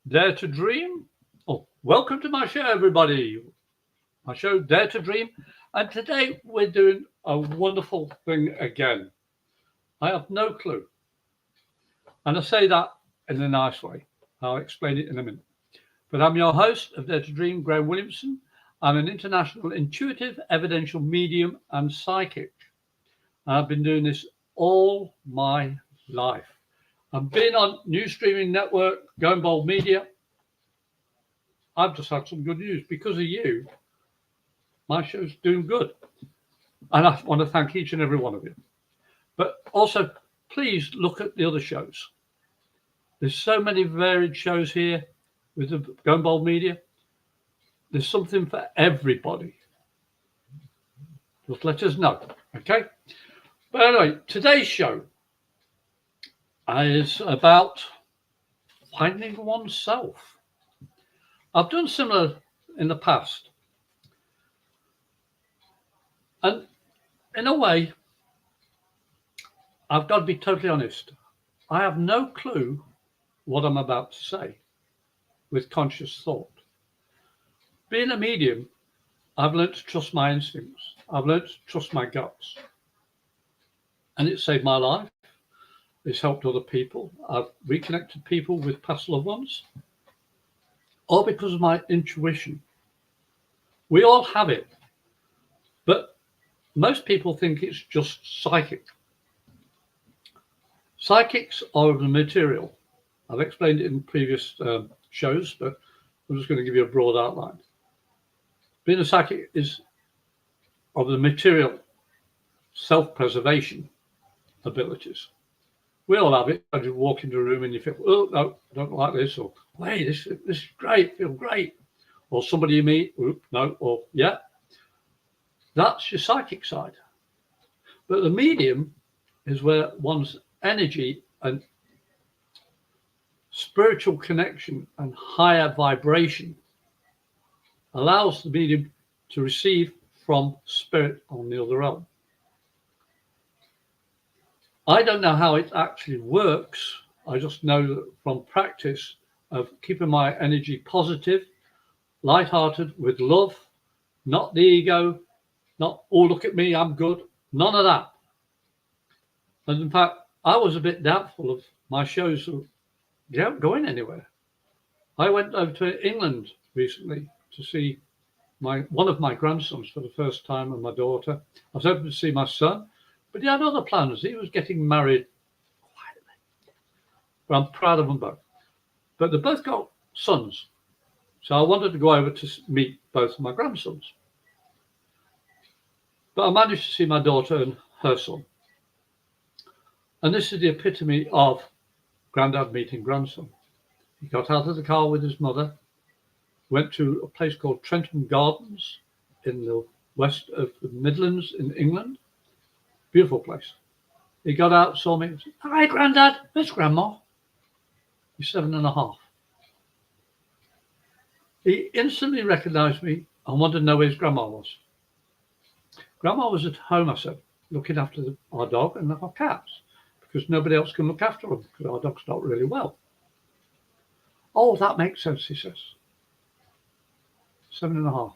Dare to Dream. Oh, welcome to my show, everybody. My show, Dare to Dream. And today we're doing a wonderful thing again. I have no clue. And I say that in a nice way. I'll explain it in a minute. But I'm your host of Dare to Dream, Graham Williamson. I'm an international intuitive, evidential medium and psychic. And I've been doing this all my life. I've been on News Streaming Network, Going Bold Media. I've just had some good news. Because of you, my show's doing good. And I want to thank each and every one of you. But also, please look at the other shows. There's so many varied shows here with the Going Bold Media. There's something for everybody. Just let us know, okay? But anyway, today's show is about finding oneself. I've done similar in the past. And in a way, I've got to be totally honest. I have no clue what I'm about to say with conscious thought. Being a medium, I've learned to trust my instincts. I've learned to trust my guts. And it saved my life. It's helped other people. I've reconnected people with past loved ones. All because of my intuition. We all have it. But most people think it's just psychic. Psychics are of the material. I've explained it in previous shows, but I'm just going to give you a broad outline. Being a psychic is of the material self-preservation abilities. We all have it. You walk into a room and you feel, oh, no, I don't like this, or, hey, this is great, feel great. Or somebody you meet, no, or, yeah. That's your psychic side. But the medium is where one's energy and spiritual connection and higher vibration allows the medium to receive from spirit on the other realm. I don't know how it actually works. I just know that from practice of keeping my energy positive, lighthearted, with love, not the ego, not, oh, look at me, I'm good, none of that. And in fact, I was a bit doubtful of my shows going anywhere. I went over to England recently to see one of my grandsons for the first time, and my daughter. I was hoping to see my son, but he had other plans. He was getting married quietly. But I'm proud of them both. But they both got sons. So I wanted to go over to meet both of my grandsons. But I managed to see my daughter and her son. And this is the epitome of granddad meeting grandson. He got out of the car with his mother, went to a place called Trenton Gardens in the west of the Midlands in England. Beautiful place. He got out, saw me, and said, hi, Grandad, where's Grandma? He's 7.5. He instantly recognized me and wanted to know where his grandma was. Grandma was at home, I said, looking after our dog and our cats, because nobody else can look after them, because our dog's not really well. Oh, that makes sense, he says. 7.5.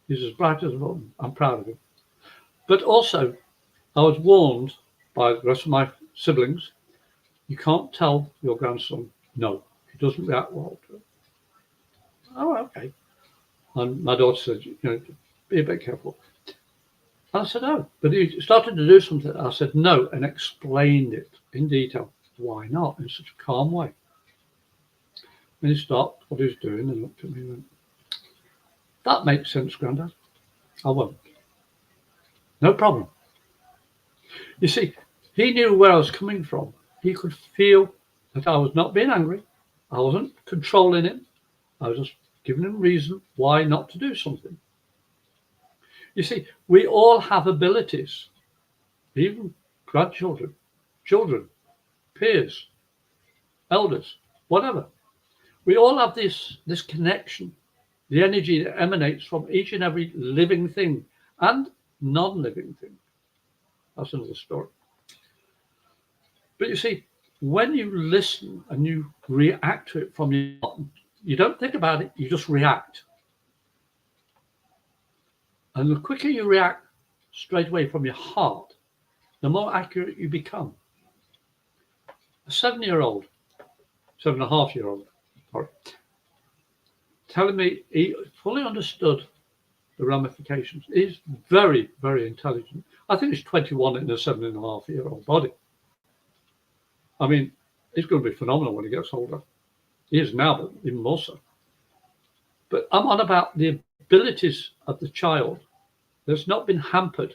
He's as bright as a button. I'm proud of him. But also, I was warned by the rest of my siblings, you can't tell your grandson no. He doesn't react well to it. Oh, okay. And my daughter said, be a bit careful. And I said, oh. But he started to do something. I said no and explained it in detail. Why not? In such a calm way. And he stopped what he was doing and looked at me and went, that makes sense, Grandad. I won't. No problem. You see, he knew where I was coming from. He could feel that I was not being angry. I wasn't controlling him. I was just giving him reason why not to do something. You see, we all have abilities, even grandchildren, children, peers, elders, whatever. We all have this connection, the energy that emanates from each and every living thing and non-living thing. That's another story. But you see, when you listen and you react to it from your heart, you don't think about it, you just react. And the quicker you react straight away from your heart, the more accurate you become. A 7-year-old, 7.5-year-old, sorry, telling me he fully understood the ramifications. He's very, very intelligent. I think he's 21 in a 7.5-year-old body. I mean, he's going to be phenomenal when he gets older. He is now, but even more so. But I'm on about the abilities of the child that's not been hampered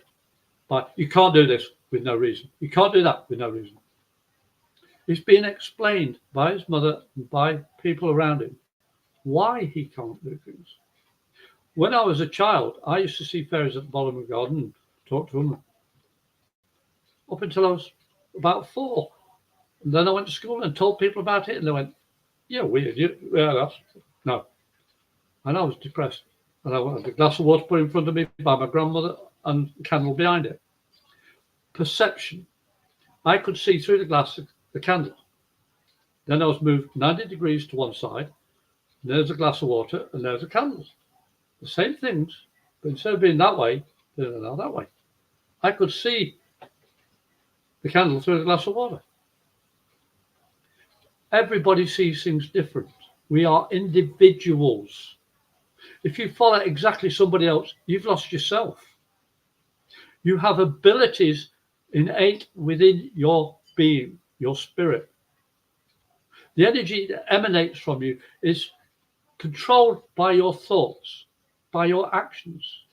by, you can't do this with no reason. You can't do that with no reason. It's been explained by his mother and by people around him why he can't do things. When I was a child, I used to see fairies at the bottom of the garden and talk to them up until I was about 4. And then I went to school and told people about it, and they went, "Yeah, weird. That's no." And I was depressed. And I wanted a glass of water put in front of me by my grandmother and a candle behind it. Perception. I could see through the glass of the candle. Then I was moved 90 degrees to one side. And there's a glass of water, and there's a candle. The same things, but instead of being that way, they're now that way. I could see the candle through the glass of water. Everybody sees things different. We are individuals. If you follow exactly somebody else, you've lost yourself. You have abilities innate within your being, your spirit. The energy that emanates from you is controlled by your thoughts, by your actions.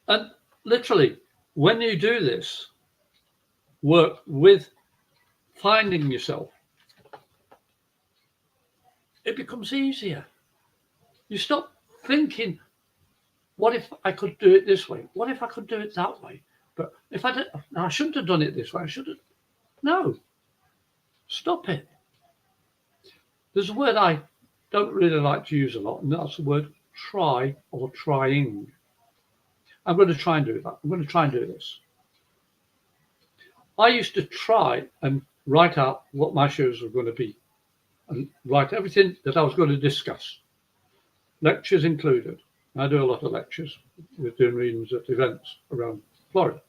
And literally, when you do this work with finding yourself, it becomes easier. You stop thinking, what if I could do it this way? What if I could do it that way? But if I shouldn't have done it this way. I should have. No. Stop it. There's a word I don't really like to use a lot, and that's the word try or trying. I'm going to try and do that. I'm going to try and do this. I used to try and write out what my shows were going to be and write everything that I was going to discuss. Lectures included. I do a lot of lectures. We're doing readings at events around Florida.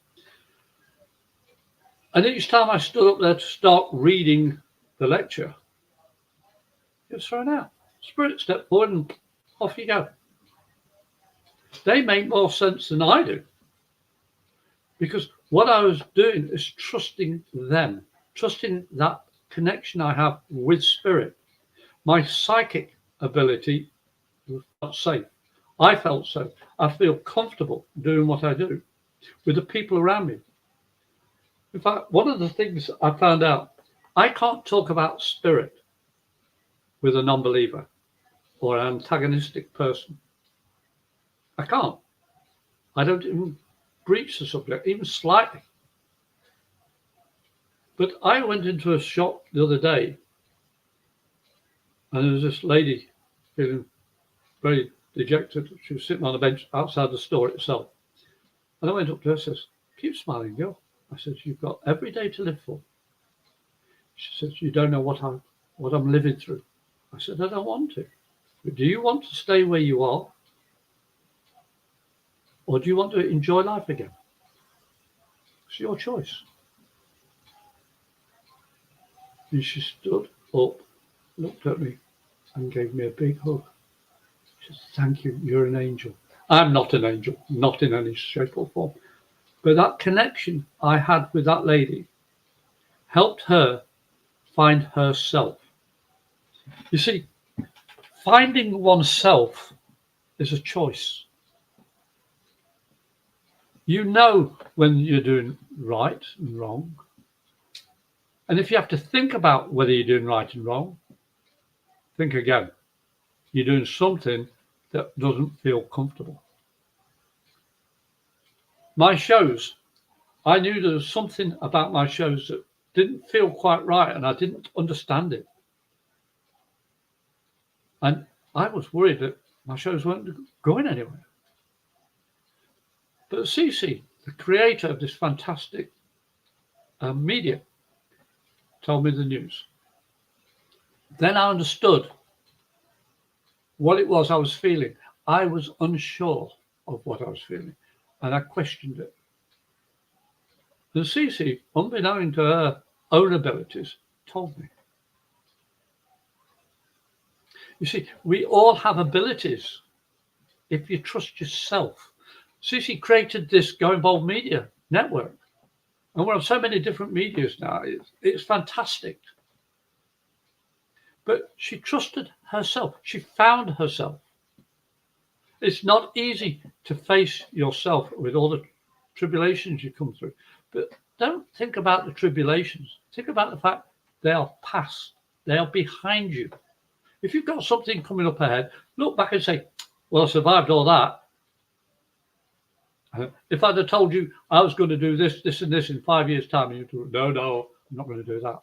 And each time I stood up there to start reading the lecture, it was thrown out. Spirit stepped forward and off you go. They make more sense than I do. Because what I was doing is trusting them, trusting that connection I have with spirit. My psychic ability felt safe. I felt safe. I feel comfortable doing what I do with the people around me. In fact, one of the things I found out, I can't talk about spirit with a non-believer or an antagonistic person. I can't. I don't even breach the subject, even slightly. But I went into a shop the other day, and there was this lady feeling very dejected. She was sitting on a bench outside the store itself. And I went up to her and says, "Keep smiling, girl." I said, "You've got every day to live for." She says, "You don't know what I'm living through." I said, "I don't want to. But do you want to stay where you are? Or do you want to enjoy life again? It's your choice." And she stood up, looked at me, and gave me a big hug. She said, "Thank you, you're an angel." I'm not an angel, not in any shape or form. But that connection I had with that lady helped her find herself. You see, finding oneself is a choice. You know when you're doing right and wrong. And if you have to think about whether you're doing right and wrong, think again. You're doing something that doesn't feel comfortable. My shows, I knew there was something about my shows that didn't feel quite right, and I didn't understand it. And I was worried that my shows weren't going anywhere. But Cece, the creator of this fantastic media, told me the news. Then I understood what it was I was feeling. I was unsure of what I was feeling, and I questioned it. And Cece, unbeknown to her own abilities, told me. You see, we all have abilities if you trust yourself. Cece created this Go Involved Media network, and we're on so many different medias now. It's fantastic. But she trusted herself. She found herself. It's not easy to face yourself with all the tribulations you come through. But don't think about the tribulations. Think about the fact they are past. They are behind you. If you've got something coming up ahead, look back and say, well, I survived all that. If I'd have told you I was going to do this, this, and this in 5 years' time, you'd go, no, I'm not going to do that.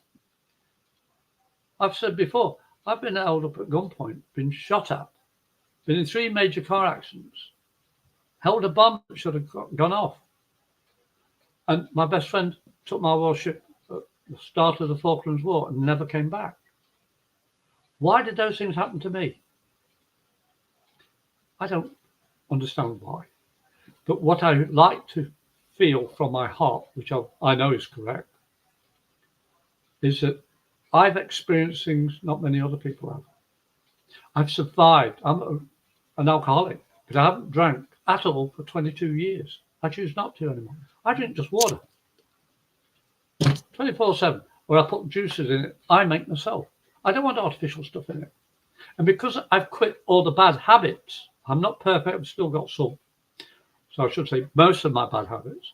I've said before, I've been held up at gunpoint, been shot at, been in 3 major car accidents, held a bomb that should have gone off. And my best friend took my warship at the start of the Falklands War and never came back. Why did those things happen to me? I don't understand why. But what I like to feel from my heart, which I know is correct, is that I've experienced things not many other people have. I've survived. I'm an alcoholic, but I haven't drank at all for 22 years. I choose not to anymore. I drink just water. 24/7, where I put juices in it, I make myself. I don't want artificial stuff in it. And because I've quit all the bad habits, I'm not perfect, I've still got some. So I should say most of my bad habits.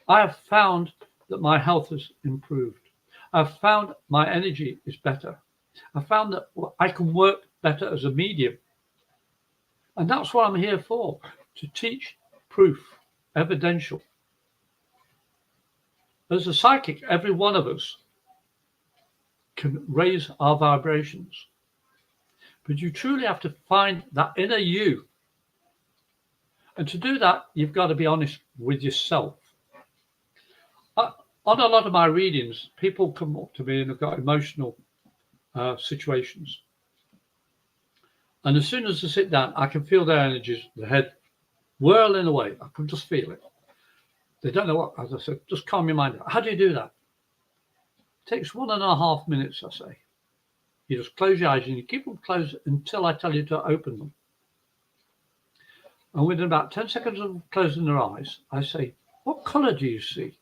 I have found that my health has improved. I've found my energy is better. I found that I can work better as a medium. And that's what I'm here for, to teach proof, evidential. As a psychic, every one of us can raise our vibrations. But you truly have to find that inner you. And to do that, you've got to be honest with yourself. On a lot of my readings, people come up to me and have got emotional situations. And as soon as I sit down, I can feel their energies, the head whirling away. I can just feel it. They don't know what, as I said, just calm your mind down. How do you do that? It takes 1.5 minutes, I say. You just close your eyes and you keep them closed until I tell you to open them. And within about 10 seconds of closing their eyes, I say, what colour do you see?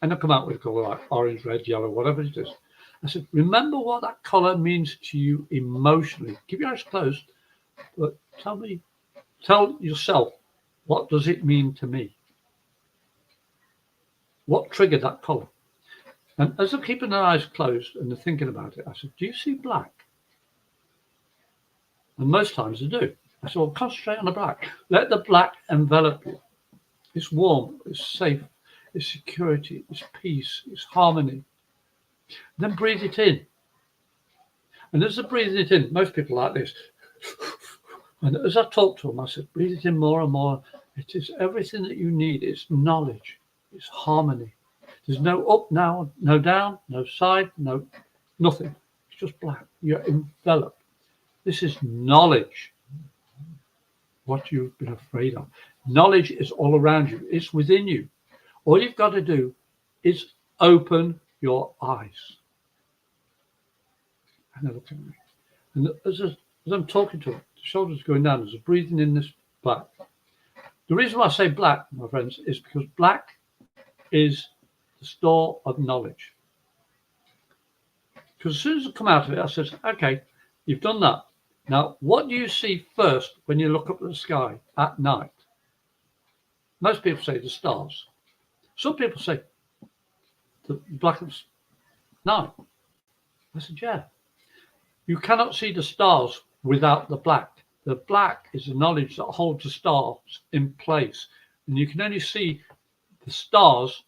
And they'll come out with a colour like orange, red, yellow, whatever it is. I said, remember what that colour means to you emotionally. Keep your eyes closed, but tell yourself, what does it mean to me? What triggered that colour? And as they're keeping their eyes closed and they're thinking about it, I said, do you see black? And most times they do. I said, well, concentrate on the black. Let the black envelop you. It's warm, it's safe, it's security, it's peace, it's harmony. Then breathe it in. And as I breathe it in, most people like this. And as I talk to them, I said, breathe it in more and more. It is everything that you need. It's knowledge. It's harmony. There's no up now, no down, no side, no nothing. It's just black. You're enveloped. This is knowledge. What you've been afraid of. Knowledge is all around you. It's within you. All you've got to do is open your eyes. And they look at me. And as I'm talking to them, the shoulders going down, as I'm breathing in this black. The reason why I say black, my friends, is because black is the store of knowledge. Because as soon as I come out of it, I said, okay, you've done that. Now, what do you see first when you look up at the sky at night? Most people say the stars. Some people say the blackness. No. I said, yeah. You cannot see the stars without the black. The black is the knowledge that holds the stars in place. And you can only see the stars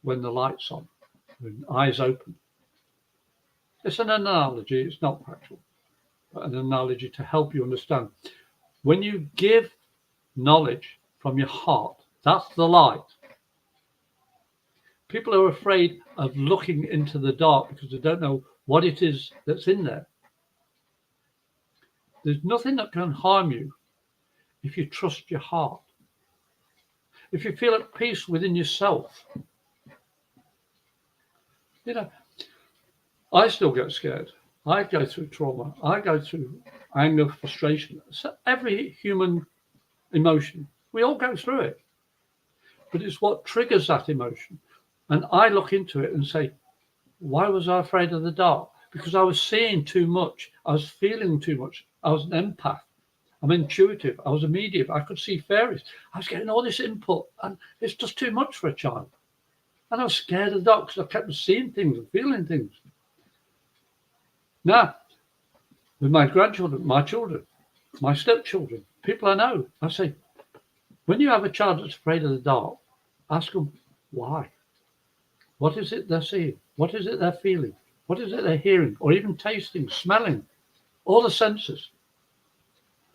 when the light's on, when the eyes open. It's an analogy, it's not factual, but an analogy to help you understand. When you give knowledge from your heart, that's the light. People are afraid of looking into the dark because they don't know what it is that's in there. There's nothing that can harm you if you trust your heart. If you feel at peace within yourself. You know, I still get scared. I go through trauma. I go through anger, frustration. So every human emotion, we all go through it. But it's what triggers that emotion. And I look into it and say, why was I afraid of the dark? Because I was seeing too much. I was feeling too much. I was an empath. I'm intuitive. I was a medium. I could see fairies. I was getting all this input, and it's just too much for a child. And I was scared of the dark because I kept seeing things and feeling things. Now, with my grandchildren, my children, my stepchildren, people I know, I say, when you have a child that's afraid of the dark, ask them why. What is it they're seeing? What is it they're feeling? What is it they're hearing? Or even tasting, smelling, all the senses.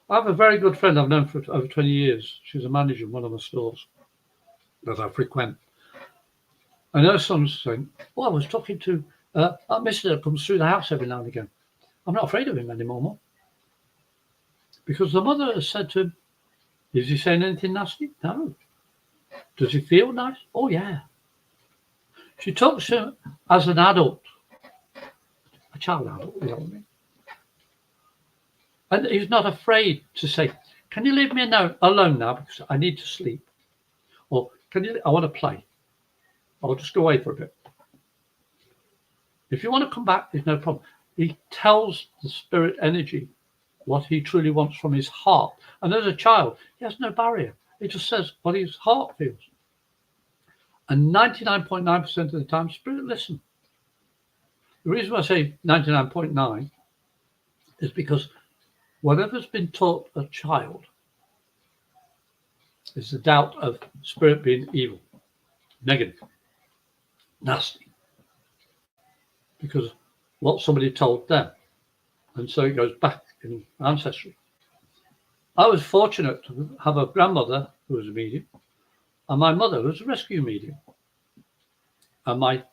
I have a very good friend I've known for over 20 years. She's a manager in one of my stores that I frequent. And her son's saying, oh, I was talking to that mister that comes through the house every now and again. I'm not afraid of him anymore, Mum. Because the mother has said to him, is he saying anything nasty? No. Does he feel nice? Oh, yeah. She talks to him as an adult, a child adult, you know what I mean? And he's not afraid to say, can you leave me alone now because I need to sleep? Or I want to play. I'll just go away for a bit. If you want to come back, there's no problem. He tells the spirit energy what he truly wants from his heart. And as a child, he has no barrier. He just says what his heart feels. And 99.9% of the time, spirit listen. The reason why I say 99.9 is because whatever's been taught a child is the doubt of spirit being evil, negative, nasty. Because what somebody told them. And so it goes back in ancestry. I was fortunate to have a grandmother who was a medium, and my mother was a rescue medium. And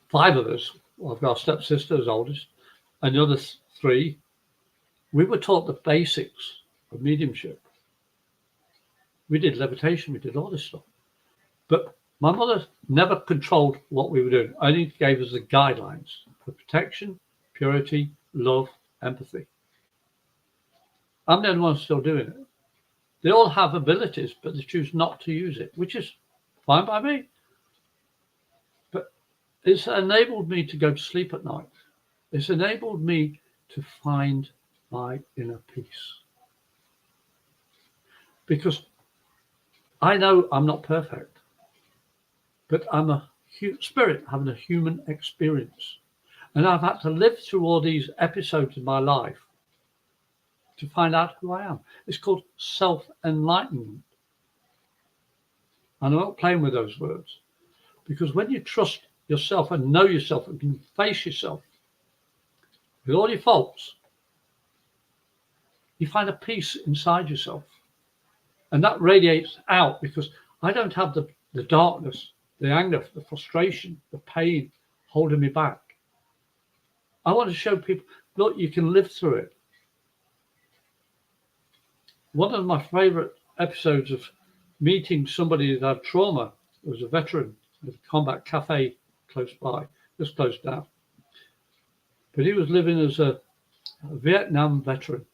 five of us, I've got a stepsister as oldest, and the other three, we were taught the basics of mediumship. We did levitation, we did all this stuff. But my mother never controlled what we were doing, only gave us the guidelines for protection, purity, love, empathy. I'm the only one still doing it. They all have abilities, but they choose not to use it, which is fine by me. But it's enabled me to go to sleep at night. It's enabled me to find my inner peace. Because I know I'm not perfect, but I'm a spirit having a human experience. And I've had to live through all these episodes in my life to find out who I am. It's called self-enlightenment. And I'm not playing with those words. Because when you trust yourself and know yourself and can face yourself with all your faults, you find a peace inside yourself. And that radiates out because I don't have the darkness, the anger, the frustration, the pain holding me back. I want to show people, look, you can live through it. One of my favorite episodes of meeting somebody that had trauma was a veteran at a combat cafe close by, just closed down. But he was living as a Vietnam veteran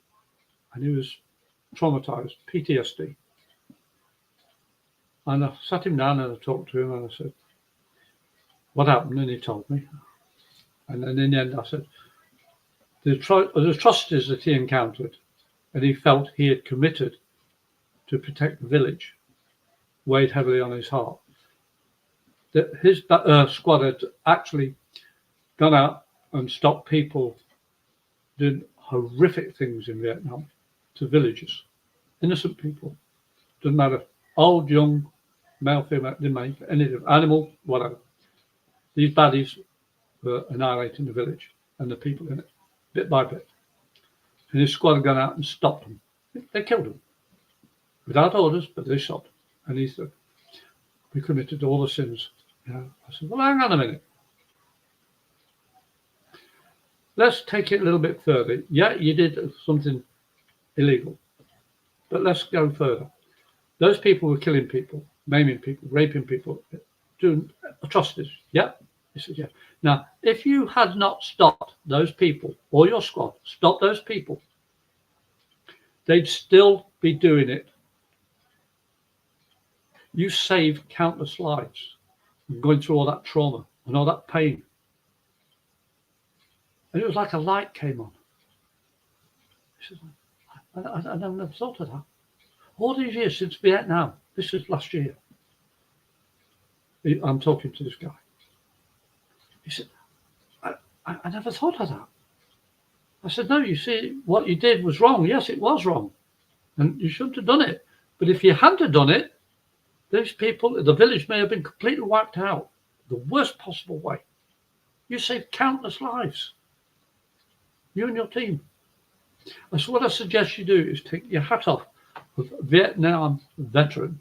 and he was traumatized, PTSD. And I sat him down and I talked to him and I said, what happened? And he told me. And then in the end, I said, the atrocities that he encountered and he felt he had committed to protect the village weighed heavily on his heart. That his squad had actually gone out and stopped people doing horrific things in Vietnam to villages, innocent people. Doesn't matter, old, young, male, female, didn't make anything, animal, whatever. These baddies were annihilating the village and the people in it, bit by bit. And his squad had gone out and stopped them. They killed them. Without orders, but they shot them. And he said, we committed all the sins. I said, well, hang on a minute. Let's take it a little bit further. Yeah, you did something illegal, but let's go further. Those people were killing people, maiming people, raping people, doing atrocities. Yeah? He said, yeah. Now, if you had not stopped those people, or your squad, stopped those people, they'd still be doing it. You saved countless lives, going through all that trauma and all that pain. And it was like a light came on. He said, I never thought of that. All these years since Vietnam, this is last year. I'm talking to this guy. He said, I never thought of that. I said, no, you see, what you did was wrong. Yes, it was wrong. And you shouldn't have done it. But if you hadn't have done it, those people, the village may have been completely wiped out the worst possible way. You saved countless lives. You and your team. And so what I suggest you do is take your hat off of Vietnam veteran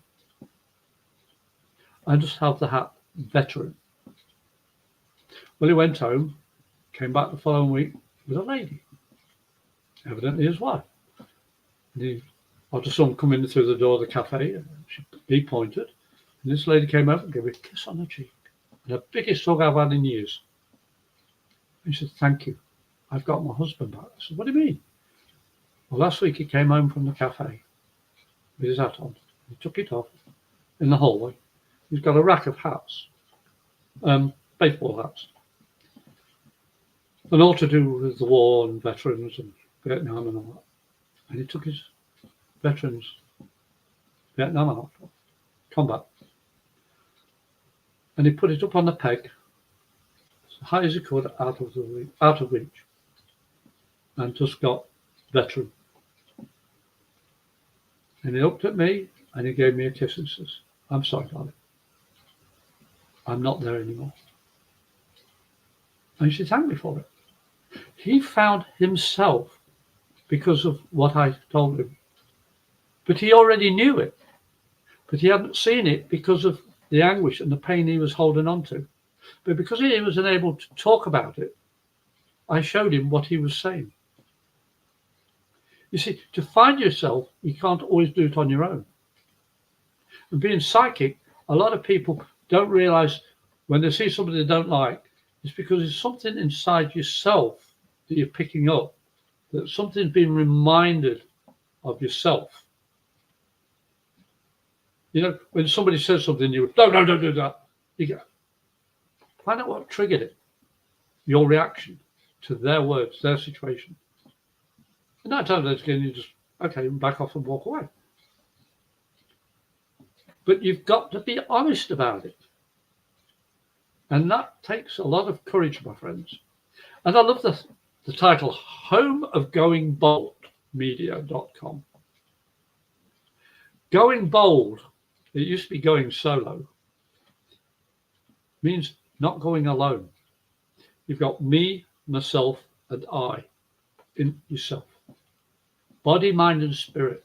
and just have the hat veteran. Well, he went home, came back the following week with a lady, evidently his wife. And after someone come in through the door of the cafe, he pointed, and this lady came over and gave me a kiss on the cheek. And the biggest hug I've had in years. And she said, thank you. I've got my husband back. I said, what do you mean? Well, last week he came home from the cafe with his hat on. He took it off in the hallway. He's got a rack of hats, baseball hats. And all to do with the war and veterans and Vietnam and all that. And he took his veterans Vietnam hat off, combat. And he put it up on the peg, as high as he could, out of reach. And just got veteran. And he looked at me and he gave me a kiss and says, I'm sorry, darling. I'm not there anymore. And she thanked me for it. He found himself because of what I told him. But he already knew it. But he hadn't seen it because of the anguish and the pain he was holding on to. But because he was unable to talk about it, I showed him what he was saying. You see, to find yourself, you can't always do it on your own. And being psychic, a lot of people don't realize when they see somebody they don't like, it's because there's something inside yourself that you're picking up, that something's been reminded of yourself. You know, when somebody says something, you go, no, don't do that. You go, find out what triggered it, your reaction to their words, their situation. And 9 times out of 10, you just, okay, back off and walk away. But you've got to be honest about it. And that takes a lot of courage, my friends. And I love the title, homeofgoingboldmedia.com. Going bold, it used to be going solo, means not going alone. You've got me, myself, and I in yourself. Body, mind, and spirit.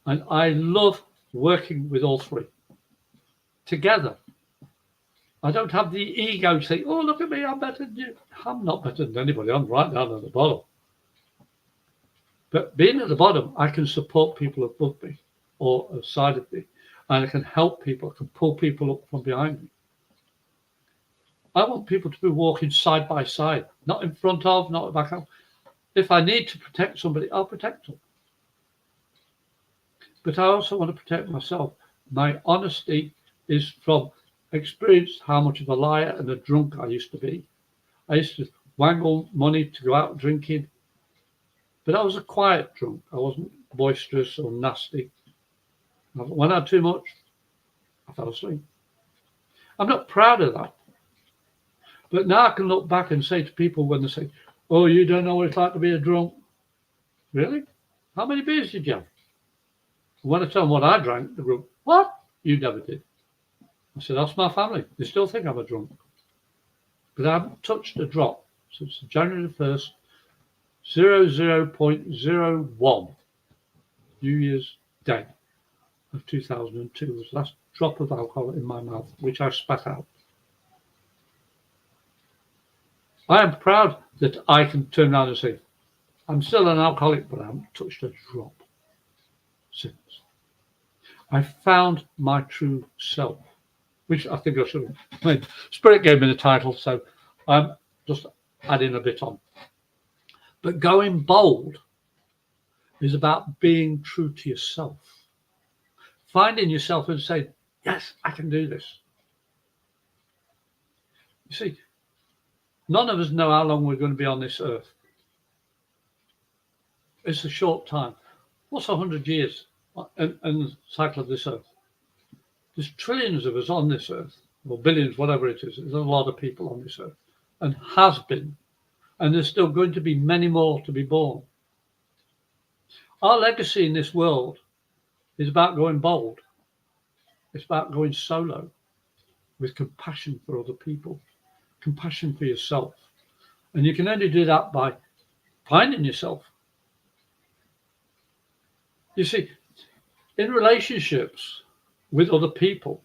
And I love working with all three together. I don't have the ego to say, oh, look at me, I'm better than you. I'm not better than anybody. I'm right down at the bottom. But being at the bottom, I can support people above me or aside of me. And I can help people. I can pull people up from behind me. I want people to be walking side by side, not in front of, not back of. If I need to protect somebody, I'll protect them. But I also want to protect myself. My honesty is from experience how much of a liar and a drunk I used to be. I used to wangle money to go out drinking, but I was a quiet drunk. I wasn't boisterous or nasty. When I had too much, I fell asleep. I'm not proud of that. But now I can look back and say to people when they say, oh, you don't know what it's like to be a drunk. Really? How many beers did you have? When I tell them what I drank, they go, what? You never did. I said, that's my family. They still think I'm a drunk. But I haven't touched a drop since January the 1st, 00.01, New Year's Day of 2002 was last drop of alcohol in my mouth, which I spat out. I am proud that I can turn around and say, I'm still an alcoholic, but I haven't touched a drop since. I found my true self, which I think I should have made. Spirit gave me the title, so I'm just adding a bit on. But going bold is about being true to yourself. Finding yourself and saying, yes, I can do this. You see, none of us know how long we're going to be on this earth. It's a short time. What's 100 years in the cycle of this earth? There's trillions of us on this earth, or billions, whatever it is. There's a lot of people on this earth, and has been. And there's still going to be many more to be born. Our legacy in this world is about going bold. It's about going solo with compassion for other people, compassion for yourself. And you can only do that by finding yourself. You see, in relationships with other people,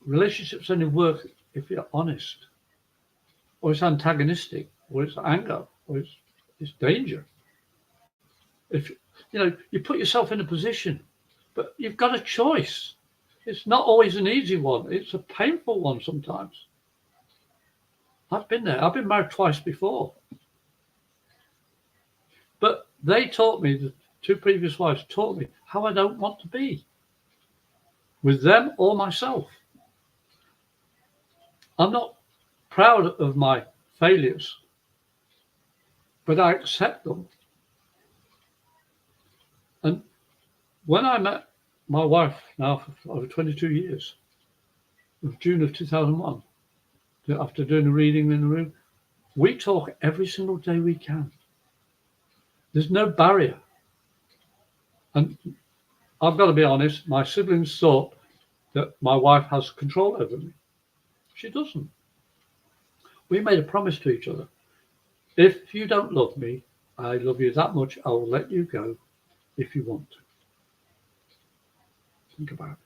relationships only work if you're honest, or it's antagonistic, or it's anger, or it's danger. If you put yourself in a position, but you've got a choice. It's not always an easy one. It's a painful one sometimes. I've been there. I've been married twice before. But they taught me, the two previous wives taught me how I don't want to be with them or myself. I'm not proud of my failures, but I accept them. And when I met my wife now for over 22 years, in June of 2001, after doing a reading in the room, we talk every single day we can. There's no barrier. And I've got to be honest, my siblings thought that my wife has control over me. She doesn't. We made a promise to each other. If you don't love me, I love you that much, I will let you go if you want to. Think about it.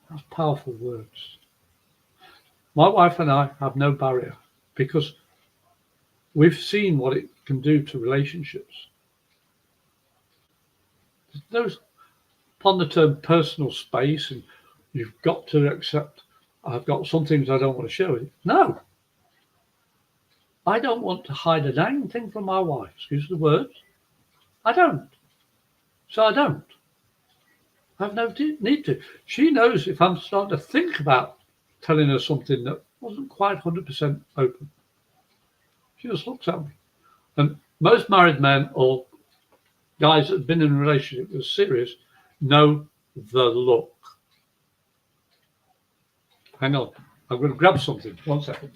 That's powerful words. My wife and I have no barrier because we've seen what it can do to relationships. There's upon the term personal space, and you've got to accept, I've got some things I don't want to show you. No. I don't want to hide a dang thing from my wife. Excuse the words. I don't. So I don't. I have no need to. She knows if I'm starting to think about telling her something that wasn't quite 100% open. She just looks at me. And most married men or guys that have been in a relationship that's serious know the look. Hang on. I'm going to grab something. 1 second.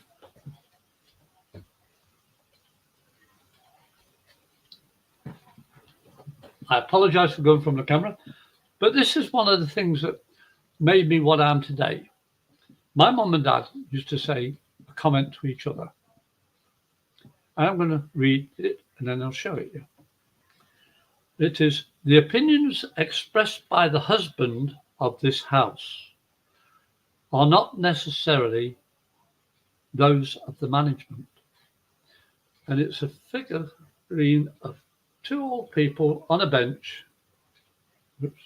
I apologize for going from the camera, but this is one of the things that made me what I am today. My mum and dad used to say a comment to each other. I'm going to read it and then I'll show it you. It is, the opinions expressed by the husband of this house are not necessarily those of the management. And it's a figurine of two old people on a bench. Oops.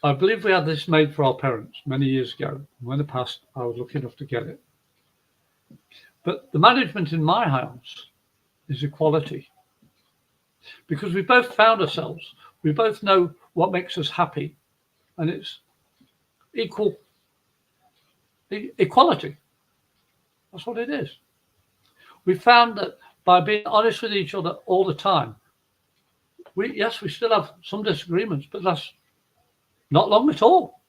I believe we had this made for our parents many years ago. When it passed, I was lucky enough to get it. But the management in my house is equality. Because we both found ourselves. We both know what makes us happy. And it's equality. That's what it is. We found that by being honest with each other all the time, we still have some disagreements, but that's not long at all.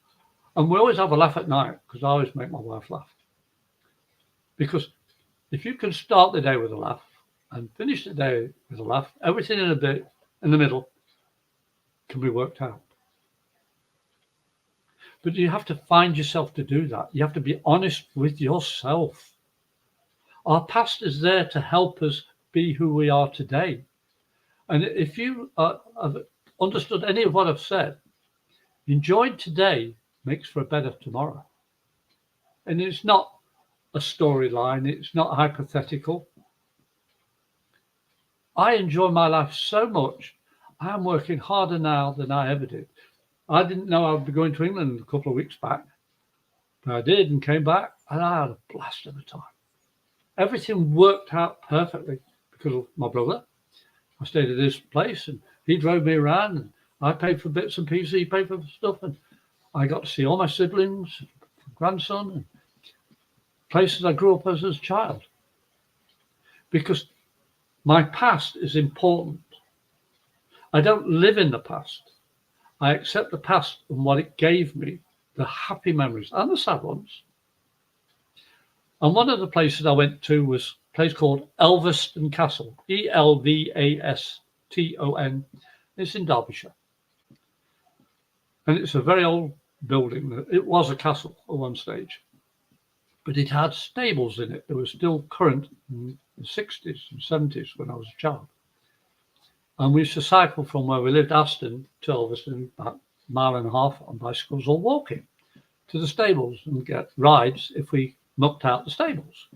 And we always have a laugh at night, because I always make my wife laugh. Because if you can start the day with a laugh and finish the day with a laugh, everything in the middle can be worked out. But you have to find yourself to do that. You have to be honest with yourself. Our past is there to help us be who we are today. And if you have understood any of what I've said, enjoying today makes for a better tomorrow. And it's not a storyline, it's not hypothetical. I enjoy my life so much, I'm working harder now than I ever did. I didn't know I would be going to England a couple of weeks back, but I did and came back, and I had a blast of a time. Everything worked out perfectly because of my brother. I stayed at his place and he drove me around, and I paid for bits and pieces, he paid for stuff, and I got to see all my siblings, grandson, and places I grew up as a child. Because my past is important. I don't live in the past. I accept the past and what it gave me, the happy memories and the sad ones. And one of the places I went to was a place called Elvaston Castle, Elvaston. It's in Derbyshire. And it's a very old building. It was a castle at one stage, but it had stables in it that were still current in the 60s and 70s when I was a child. And we used to cycle from where we lived, Aston, to Elvaston, about a mile and a half on bicycles or walking to the stables and get rides if we mucked out the stables.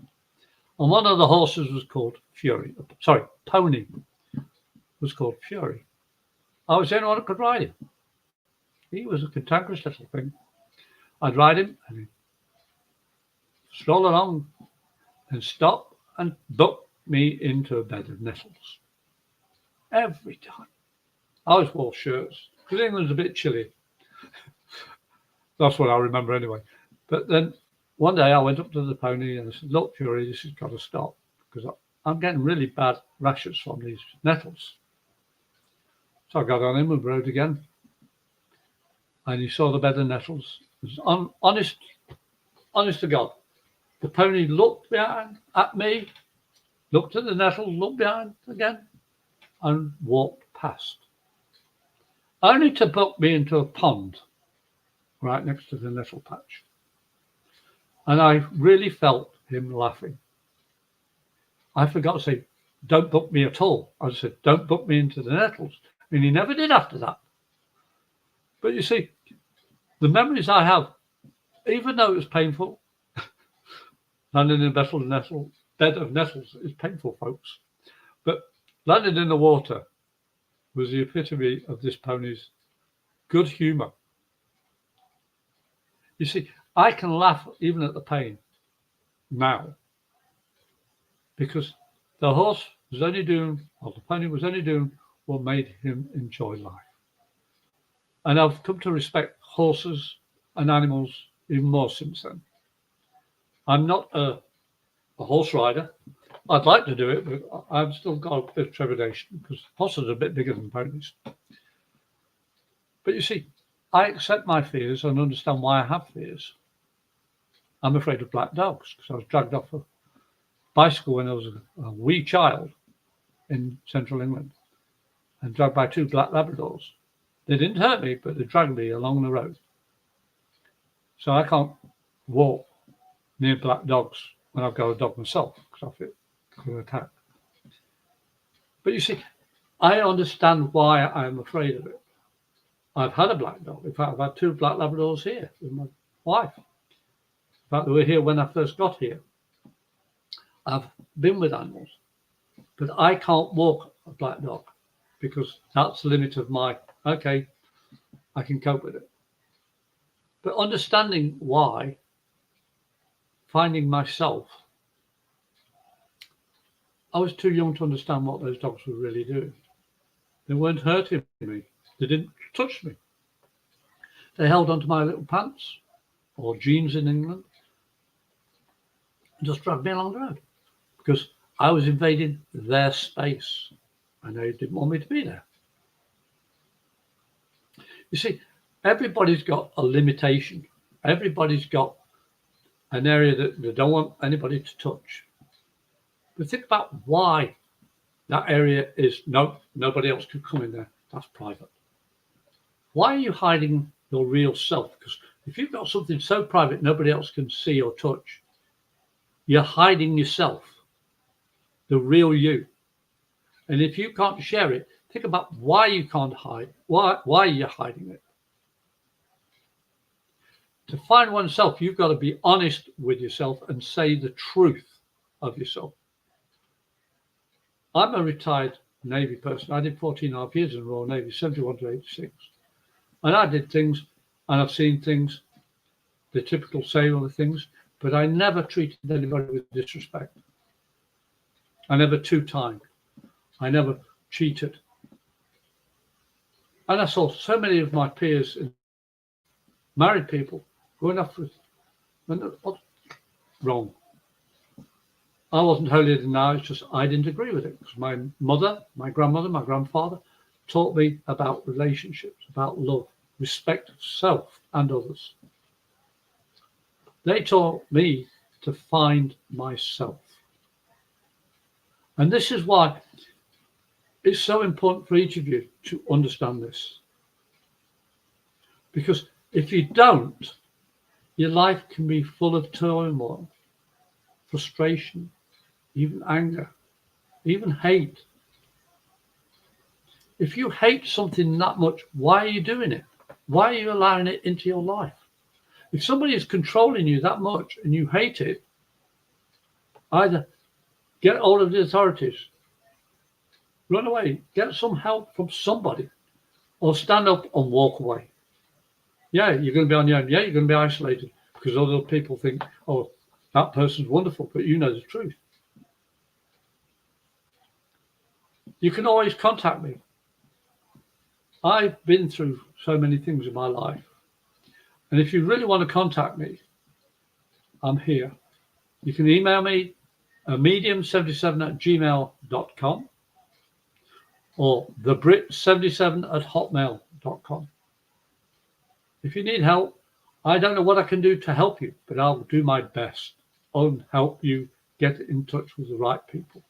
And one of the horses was called Pony was called Fury. I was the only one that could ride him. He was a cantankerous little thing. I'd ride him and he'd stroll along and stop and buck me into a bed of nettles. Every time. I always wore shirts because England's a bit chilly. That's what I remember anyway. But then one day I went up to the pony and I said, "Look, Fury, this has got to stop because I'm getting really bad rashes from these nettles." So I got on him and rode again. And he saw the bed of nettles. It was honest to God. The pony looked behind at me, looked at the nettles, looked behind again, and walked past. Only to buck me into a pond right next to the nettle patch. And I really felt him laughing. I forgot to say, "Don't buck me at all." I said, "Don't buck me into the nettles." And he never did after that. But you see, the memories I have, even though it was painful, landing in a bed of nettles is painful, folks. But landing in the water was the epitome of this pony's good humor. You see, I can laugh even at the pain now because the horse was only doing, or the pony was only doing what made him enjoy life. And I've come to respect horses and animals even more since then. I'm not a horse rider. I'd like to do it, but I've still got a bit of trepidation because horses are a bit bigger than ponies. But you see, I accept my fears and understand why I have fears. I'm afraid of black dogs because I was dragged off a bicycle when I was a wee child in central England and dragged by 2 black Labradors. They didn't hurt me, but they dragged me along the road. So I can't walk near black dogs when I've got a dog myself because I feel an attack. But you see, I understand why I'm afraid of it. I've had a black dog. In fact, I've had 2 black Labradors here with my wife. In fact, they were here when I first got here. I've been with animals, but I can't walk a black dog because that's the limit of my, okay, I can cope with it. But understanding why, finding myself, I was too young to understand what those dogs were really doing. They weren't hurting me. They didn't touch me. They held onto my little pants or jeans in England and just dragged me along the road because I was invading their space and they didn't want me to be there. You see, everybody's got a limitation. Everybody's got an area that they don't want anybody to touch. But think about why that area is, no, nobody else can come in there. That's private. Why are you hiding your real self? Because if you've got something so private nobody else can see or touch, you're hiding yourself, the real you. And if you can't share it, think about why you can't hide, why you're hiding it. To find oneself, you've got to be honest with yourself and say the truth of yourself. I'm a retired Navy person. I did 14.5 years in the Royal Navy, 71 to 86. And I did things, and I've seen things, the typical sailor things, but I never treated anybody with disrespect. I never two-timed. I never cheated. And I saw so many of my peers, married people, going off with wrong. I wasn't holier than thou, it's just I didn't agree with it. Because my mother, my grandmother, my grandfather taught me about relationships, about love, respect of self and others. They taught me to find myself. And this is why it's so important for each of you to understand this. Because if you don't, your life can be full of turmoil, frustration, even anger, even hate. If you hate something that much, why are you doing it? Why are you allowing it into your life? If somebody is controlling you that much and you hate it, either get hold of the authorities, run away, get some help from somebody, or stand up and walk away. Yeah, you're going to be on your own. Yeah, you're going to be isolated because other people think, oh, that person's wonderful, but you know the truth. You can always contact me. I've been through so many things in my life. And if you really want to contact me, I'm here. You can email me at medium77@gmail.com or thebrit77@hotmail.com. If you need help, I don't know what I can do to help you, but I'll do my best and help you get in touch with the right people.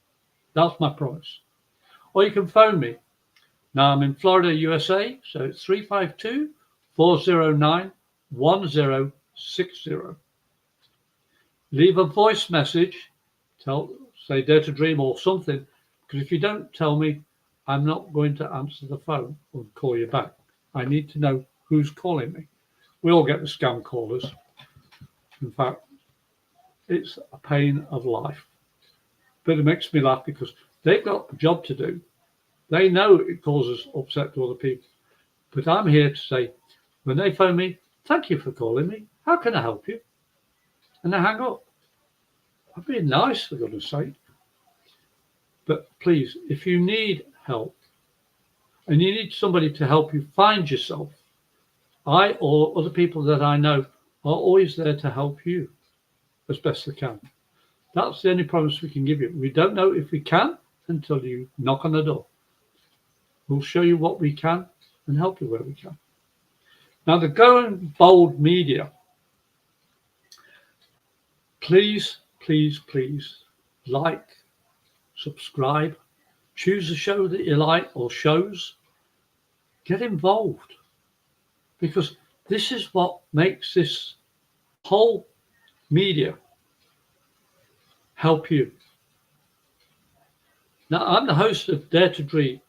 That's my promise. Or you can phone me. Now I'm in Florida, USA, so it's 352-409-1060. Leave a voice message, say Dare to Dream or something, because if you don't tell me, I'm not going to answer the phone or call you back. I need to know who's calling me. We all get the scam callers. In fact, it's a pain of life. But it makes me laugh because they've got a job to do. They know it causes upset to other people. But I'm here to say, when they phone me, thank you for calling me. How can I help you? And they hang up. I'm being nice, for goodness sake. But please, if you need help and you need somebody to help you find yourself, I or other people that I know are always there to help you as best they can. That's the only promise we can give you. We don't know if we can until you knock on the door. We'll show you what we can and help you where we can. Now, the Going Bold media, please, please, please like, subscribe, choose a show that you like or shows, get involved, because this is what makes this whole media help you. Now, I'm the host of Dare to Dream.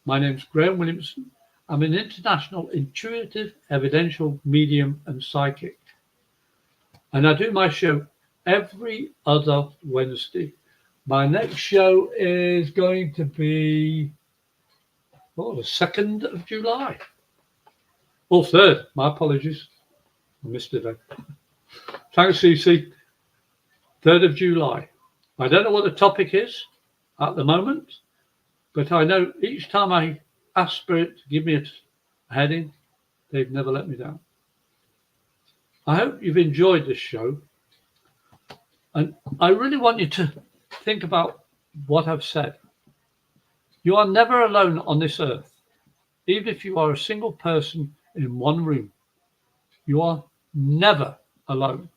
My name's Graham Williamson. I'm an international intuitive, evidential medium and psychic. And I do my show every other Wednesday. My next show is going to be, the 2nd of July. Or 3rd, my apologies. I missed it then. Thanks, CC. 3rd of July. I don't know what the topic is at the moment, but I know each time I ask Spirit to give me a heading, they've never let me down. I hope you've enjoyed this show. And I really want you to think about what I've said. You are never alone on this earth. Even if you are a single person in one room, you are never alone.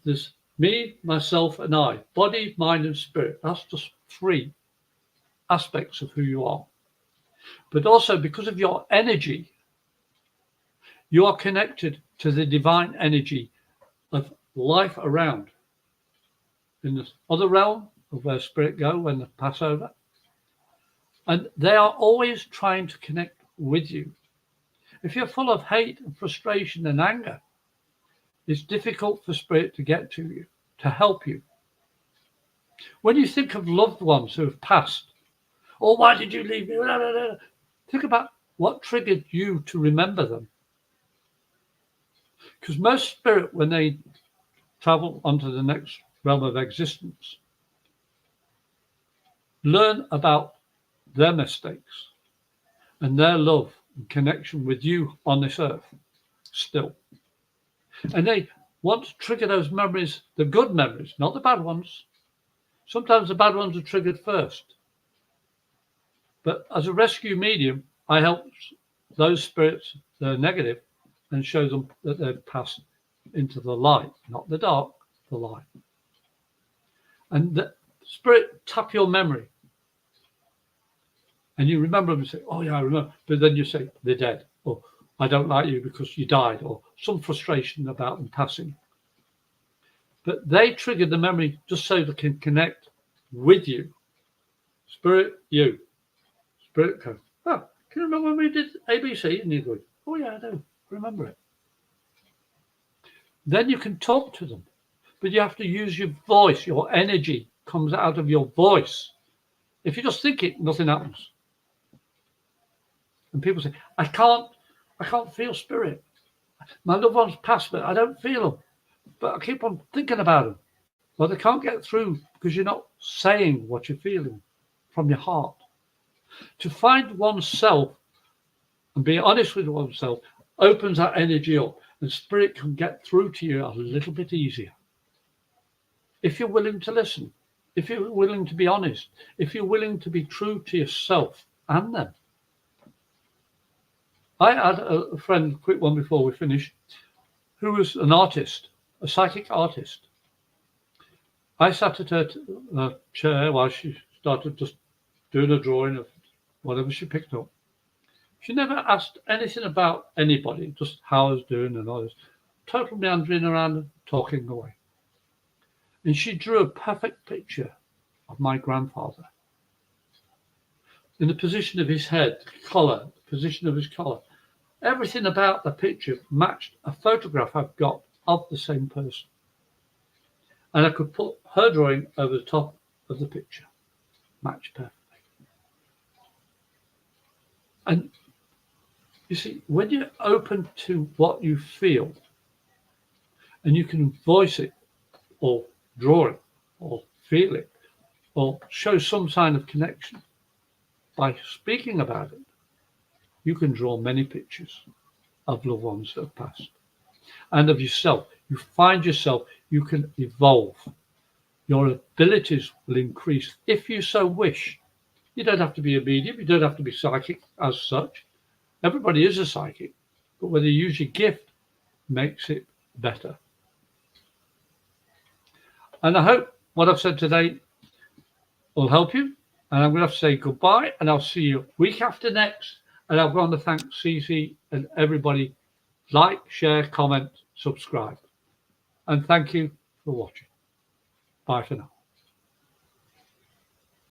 There's me, myself, and I, body, mind, and spirit. That's just 3 aspects of who you are. But also, because of your energy, you are connected to the divine energy of life around. In the other realm of where spirit go when they pass over, And they are always trying to connect with you. If you're full of hate and frustration and anger, it's difficult for spirit to get to you, to help you. When you think of loved ones who have passed, or why did you leave me? Think about what triggered you to remember them. Because most spirit, when they travel onto the next realm of existence, learn about their mistakes and their love and connection with you on this earth still. And they want to trigger those memories, the good memories, not the bad ones. Sometimes the bad ones are triggered first. But as a rescue medium, I help those spirits that are negative and show them that they've passed into the light, not the dark, the light. And the spirit tap your memory. And you remember them and say, oh yeah, I remember. But then you say, they're dead. Or I don't like you because you died. Or some frustration about them passing. But they triggered the memory just so they can connect with you. Spirit, you. Spirit goes, oh, can you remember when we did ABC? And you go, oh yeah, I do. Remember it. Then you can talk to them. But you have to use your voice. Your energy comes out of your voice. If you just think it, nothing happens. And people say, I can't feel spirit. My loved ones passed, but I don't feel them. But I keep on thinking about them. Well, they can't get through because you're not saying what you're feeling from your heart. To find oneself and be honest with oneself opens that energy up, and spirit can get through to you a little bit easier. If you're willing to listen, if you're willing to be honest, if you're willing to be true to yourself and them. I had a friend, quick one before we finish, who was an artist, a psychic artist. I sat at her chair while she started just doing a drawing of whatever she picked up. She never asked anything about anybody, just how I was doing and all this. Total meandering around and talking away. And she drew a perfect picture of my grandfather. In the position of his head, collar, the position of his collar. Everything about the picture matched a photograph I've got of the same person. And I could put her drawing over the top of the picture. Matched perfectly. And you see, when you're open to what you feel, and you can voice it, or draw it, or feel it, or show some sign of connection, by speaking about it, you can draw many pictures of loved ones that have passed. And of yourself. You find yourself, you can evolve. Your abilities will increase if you so wish. You don't have to be a medium, you don't have to be psychic as such. Everybody is a psychic, but whether you use your gift makes it better. And I hope what I've said today will help you. And I'm going to have to say goodbye, and I'll see you week after next. And I want to thank Cece and everybody. Like, share, comment, subscribe. And thank you for watching. Bye for now.